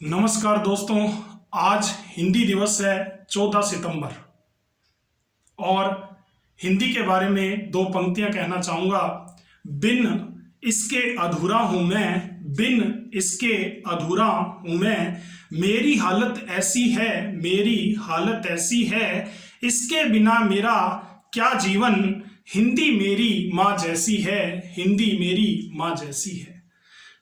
नमस्कार दोस्तों, आज हिंदी दिवस है 14 सितंबर। और हिंदी के बारे में दो पंक्तियां कहना चाहूँगा। बिन इसके अधूरा हूँ मैं, बिन इसके अधूरा हूँ मैं, मेरी हालत ऐसी है, मेरी हालत ऐसी है, इसके बिना मेरा क्या जीवन, हिंदी मेरी माँ जैसी है, हिंदी मेरी माँ जैसी है।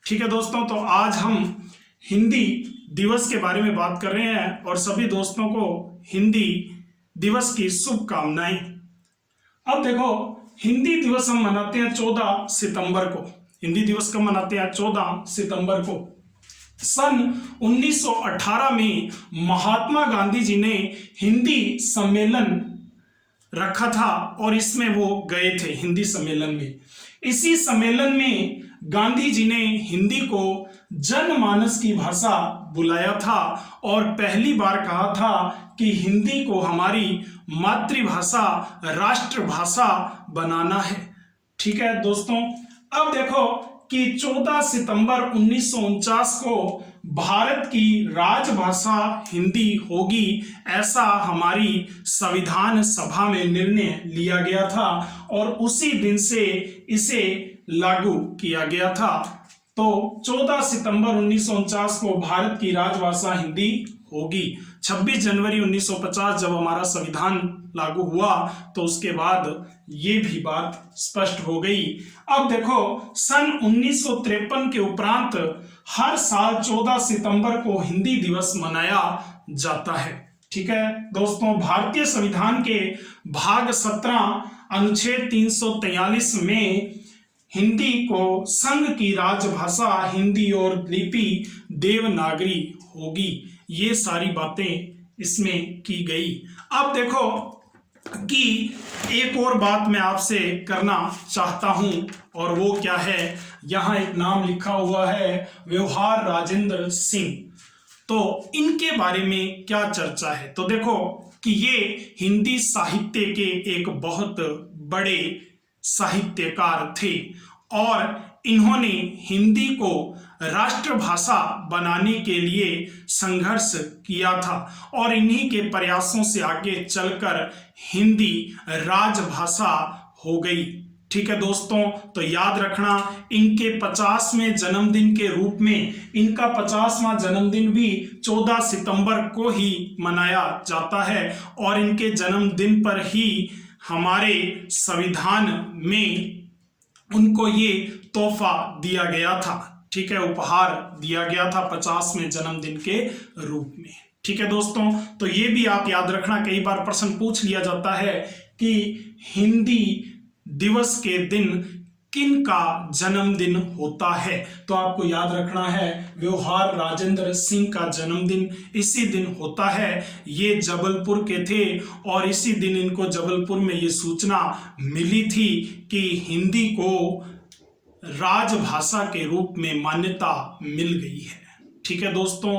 ठीक है दोस्तों, तो आज हम हिंदी दिवस के बारे में बात कर रहे हैं और सभी दोस्तों को हिंदी दिवस की शुभकामनाएं। अब देखो, हिंदी दिवस हम मनाते हैं 14 सितंबर को। हिंदी दिवस कब मनाते हैं? 14 सितंबर को। सन 1918 में महात्मा गांधी जी ने हिंदी सम्मेलन रखा था और इसमें वो गए थे हिंदी सम्मेलन में। इसी सम्मेलन में गांधी जी ने हिंदी को जनमानस की भाषा बुलाया था और पहली बार कहा था कि हिंदी को हमारी मातृभाषा, राष्ट्रभाषा बनाना है। ठीक है दोस्तों, अब देखो कि 14 सितंबर 1949 को भारत की राजभाषा हिंदी होगी, ऐसा हमारी संविधान सभा में निर्णय लिया गया था और उसी दिन से इसे लागू किया गया था। तो 14 सितंबर 1949 को भारत की राजभाषा हिंदी होगी। 26 जनवरी 1950 जब हमारा संविधान लागू हुआ तो उसके बाद ये भी बात स्पष्ट हो गई। अब देखो, सन 1953 के उपरांत हर साल 14 सितंबर को हिंदी दिवस मनाया जाता है। ठीक है दोस्तों, भारतीय संविधान के भाग 17 अनुच्छेद 343 में हिंदी को संघ की राजभाषा हिंदी और लिपि देवनागरी होगी। ये सारी बातें इसमें की गई। अब देखो कि एक और बात मैं आपसे करना चाहता हूं और वो क्या है, यहां एक नाम लिखा हुआ है, व्यवहार राजेंद्र सिंह। तो इनके बारे में क्या चर्चा है? तो देखो कि ये हिंदी साहित्य के एक बहुत बड़े साहित्यकार थे और इन्होंने हिंदी को राष्ट्रभाषा बनाने के लिए संघर्ष किया था और इन्हीं के प्रयासों से आगे चलकर हिंदी राजभाषा हो गई। ठीक है दोस्तों, तो याद रखना, इनके 50वें जन्मदिन के रूप में इनका 50वां जन्मदिन भी 14 सितंबर को ही मनाया जाता है और इनके जन्मदिन पर ही हमारे संविधान में उनको ये तोहफा दिया गया था। ठीक है, उपहार दिया गया था 50वें जन्मदिन के रूप में। ठीक है दोस्तों, तो ये भी आप याद रखना, कई बार प्रश्न पूछ लिया जाता है कि हिंदी दिवस के दिन किन का जन्मदिन होता है, तो आपको याद रखना है व्यवहार राजेंद्र सिंह का जन्मदिन इसी दिन होता है। ये जबलपुर के थे और इसी दिन इनको जबलपुर में ये सूचना मिली थी कि हिंदी को राजभाषा के रूप में मान्यता मिल गई है। ठीक है दोस्तों,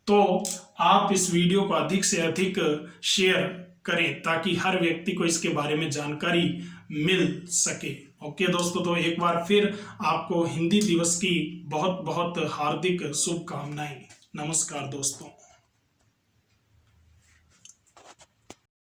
तो आप इस वीडियो को अधिक से अधिक शेयर करें ताकि हर व्यक्ति को इसके बारे में जानकारी मिल सके। ओके दोस्तों, तो एक बार फिर आपको हिंदी दिवस की बहुत बहुत हार्दिक शुभकामनाएं। नमस्कार दोस्तों।